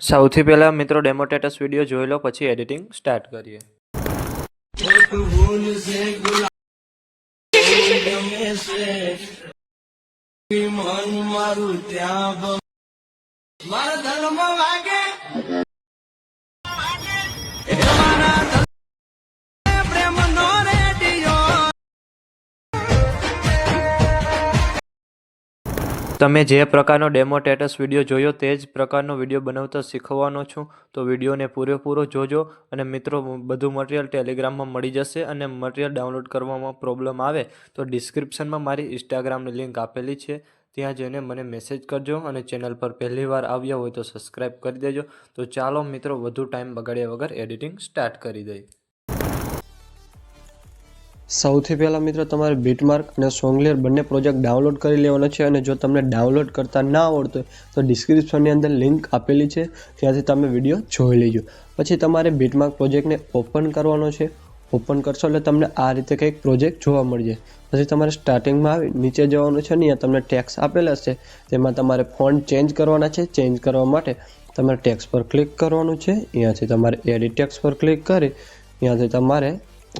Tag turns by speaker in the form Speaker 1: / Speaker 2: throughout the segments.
Speaker 1: સૌથી પહેલા મિત્રો ડેમો સ્ટેટસ વિડીયો જોઈ લો, પછી એડિટિંગ સ્ટાર્ટ કરીએ. તમે જે પ્રકારનો ડેમો સ્ટેટસ વિડીયો જોયો તે જ પ્રકારનો વિડીયો બનાવતા શીખવાનો છું, તો વિડીયોને પૂરેપૂરો જોજો. અને મિત્રો, બધું મટીરિયલ ટેલિગ્રામમાં મળી જશે. અને મટીરિયલ ડાઉનલોડ કરવામાં પ્રોબ્લેમ આવે તો ડિસ્ક્રિપ્શનમાં મારી ઇન્સ્ટાગ્રામની લિંક આપેલી છે, ત્યાં જઈને મને મેસેજ કરજો. અને ચેનલ પર પહેલી વાર આવ્યા હોય તો સબસ્ક્રાઈબ કરી દેજો. તો ચાલો મિત્રો, વધુ ટાઈમ બગાડ્યા વગર એડિટિંગ સ્ટાર્ટ કરી દઈએ.
Speaker 2: સૌથી પહેલાં મિત્રો, તમારે બીટમાર્ક અને સોંગલિયર બંને પ્રોજેક્ટ ડાઉનલોડ કરી લેવાનો છે. અને જો તમને ડાઉનલોડ કરતા ના આવડતું હોય તો ડિસ્ક્રિપ્શનની અંદર લિંક આપેલી છે, ત્યાંથી તમે વિડીયો જોઈ લેજો. પછી તમારે બીટમાર્ક પ્રોજેક્ટને ઓપન કરવાનો છે. ઓપન કરશો એટલે તમને આ રીતે કંઈક પ્રોજેક્ટ જોવા મળશે. પછી તમારે સ્ટાર્ટિંગમાં આવી નીચે જવાનું છે. ને અહીંયા તમને ટેક્સ આપેલા છે, તેમાં તમારે ફોન્ટ ચેન્જ કરવાના છે. ચેન્જ કરવા માટે તમારે ટેક્સ પર ક્લિક કરવાનું છે. અહીંયાથી તમારે એડિટ ટેક્સ પર ક્લિક કરી અહીંયાથી તમારે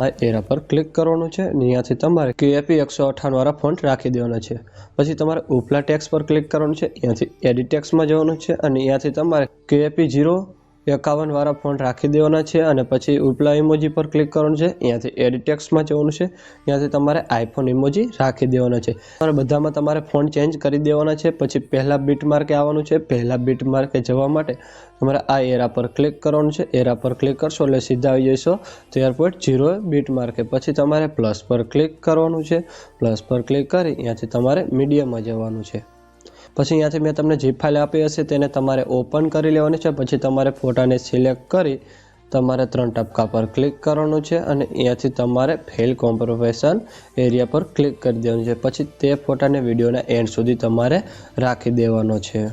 Speaker 2: આ એરા પર ક્લિક કરવાનું છે. અને અહીંયાથી તમારે KAP 158 વાળા ફોન્ટ રાખી દેવાના છે. પછી તમારે ઉપલા ટેક્સ પર ક્લિક કરવાનું છે. અહીંયાથી એડિટ ટેક્સમાં જવાનું છે. અને અહીંયાથી તમારે KAP 051 વાળા ફોન્ટ રાખી દેવાના છે. અને પછી ઉપલા ઇમોજી પર ક્લિક કરવાનું છે. અહીંયાથી એડિટ ટેક્સમાં જવાનું છે. અહીંયાથી તમારે આઈફોન ઇમોજી રાખી દેવાના છે. તમારે બધામાં તમારે ફોન્ટ ચેન્જ કરી દેવાના છે. પછી પહેલા બીટ માર્કે આવવાનું છે. પહેલા બીટ માર્કે જવા માટે તમારે આ એરા પર ક્લિક કરવાનું છે. એરા પર ક્લિક કરશો એટલે સીધા આવી જશો 13.0 બીટ માર્કે. પછી તમારે પ્લસ પર ક્લિક કરવાનું છે. પ્લસ પર ક્લિક કરી અહીંયાથી તમારે મીડિયમમાં જવાનું છે. પછી અહીંયાથી મેં તમને જે ફાઇલ આપી હશે તેને તમારે ઓપન કરી લેવાની છે. પછી તમારે ફોટાને સિલેક્ટ કરી તમારે 3 ટપકા પર ક્લિક કરવાનું છે. અને અહીંયાથી તમારે ફેલ કોમ્પ્રોમેશન એરિયા પર ક્લિક કરી દેવાનું છે. પછી તે ફોટાને વિડીયોના એન્ડ સુધી તમારે રાખી દેવાનો છે.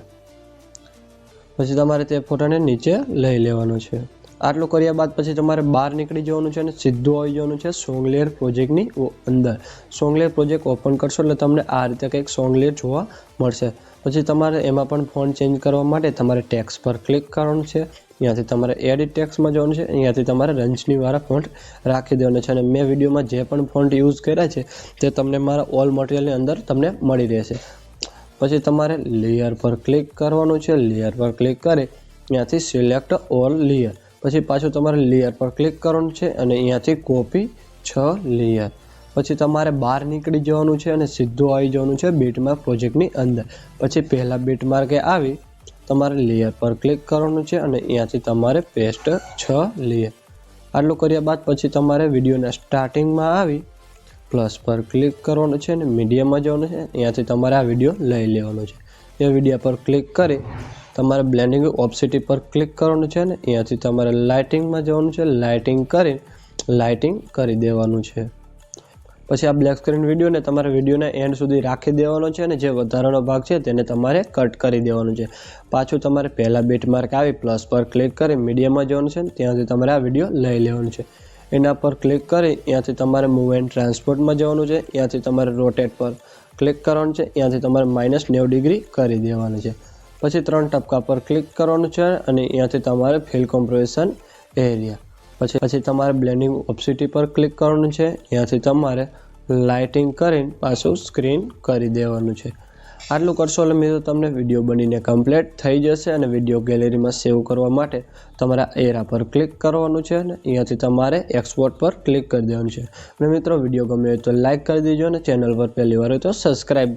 Speaker 2: પછી તમારે તે ફોટાને નીચે લઈ લેવાનો છે. આટલું કર્યા બાદ પછી તમારે બહાર નીકળી જવાનું છે અને સીધું આવી જવાનું છે સોંગલિયર પ્રોજેક્ટની અંદર. સોંગલિયર પ્રોજેક્ટ ઓપન કરશો એટલે તમને આ રીતે કંઈક સોંગલિયર જોવા મળશે. પછી તમારે એમાં પણ ફોન્ટ ચેન્જ કરવા માટે તમારે ટેક્સ પર ક્લિક કરવાનું છે. અહીંયાથી તમારે એડિટ ટેક્સમાં જવાનું છે. અહીંયાથી તમારે રંજની વાળા ફોન્ટ રાખી દેવાના છે. અને મેં વિડીયોમાં જે પણ ફોન્ટ યુઝ કર્યા છે તે તમને મારા ઓલ મટીરિયલની અંદર તમને મળી રહેશે. પછી તમારે લેયર પર ક્લિક કરવાનું છે. લેયર પર ક્લિક કરી અહીંયાથી સિલેક્ટ ઓલ લેયર. પછી પાછું તમારે લેયર પર ક્લિક કરવાનું છે. અને અહીંયાથી કોપી 6 લેયર. પછી તમારે બહાર નીકળી જવાનું છે અને સીધું આવી જવાનું છે બીટમાર્ક પ્રોજેક્ટની અંદર. પછી પહેલા બીટમાર્કે આવી તમારે લેયર પર ક્લિક કરવાનું છે. અને અહીંયાથી તમારે પેસ્ટ 6 લેયર. આટલું કર્યા બાદ પછી તમારે વિડીયોના સ્ટાર્ટિંગમાં આવી પ્લસ પર ક્લિક કરવાનું છે. અને મીડિયમમાં જવાનું છે. અહીંયાથી તમારે આ વિડીયો લઈ લેવાનો છે. એ વિડીયો પર ક્લિક કરી તમારે બ્લેન્ડિંગ ઓપ્સિટી પર ક્લિક કરવાનું છે. અને અહીંયાથી તમારે લાઇટિંગમાં જવાનું છે. લાઇટિંગ કરી લાઇટિંગ કરી દેવાનું છે. પછી આ બ્લેક સ્ક્રીન વિડીયોને તમારે વિડીયોના એન્ડ સુધી રાખી દેવાનો છે. અને જે વધારાનો ભાગ છે તેને તમારે કટ કરી દેવાનો છે. પાછું તમારે પહેલા બીટમાર્ક આવી પ્લસ પર ક્લિક કરી મીડિયમમાં જવાનું છે. ત્યાંથી તમારે આ વિડીયો લઈ લેવાનું છે. એના પર ક્લિક કરી અહીંયાથી તમારે મૂવ એન્ડ ટ્રાન્સપોર્ટમાં જવાનું છે. અહીંયાથી તમારે રોટેટ પર ક્લિક કરવાનું છે. અહીંયાથી તમારે -90 ડિગ્રી કરી દેવાનું છે. પછી 3 ટપકા પર ક્લિક કરવાનું છે. અને અહીંયાથી તમારે ફિલ કોમ્પ્રેશન એરિયા. પછી તમારે બ્લેન્ડિંગ ઓપ્સિટી પર ક્લિક કરવાનું છે. અહીંયાથી તમારે લાઇટિંગ કરીને પાછું સ્ક્રીન કરી દેવાનું છે. આટલું કરશો એટલે મિત્રો તમને વિડીયો બનીને કમ્પ્લીટ થઈ જશે. અને વિડીયો ગેલેરીમાં સેવ કરવા માટે તમારે એરા પર ક્લિક કરવાનું છે. અને અહીંયાથી તમારે એક્સપોર્ટ પર ક્લિક કરી દેવાનું છે. અને મિત્રો, વિડીયો ગમે તો લાઇક કરી દેજો. અને ચેનલ પર પહેલી વાર હોય તો સબસ્ક્રાઈબ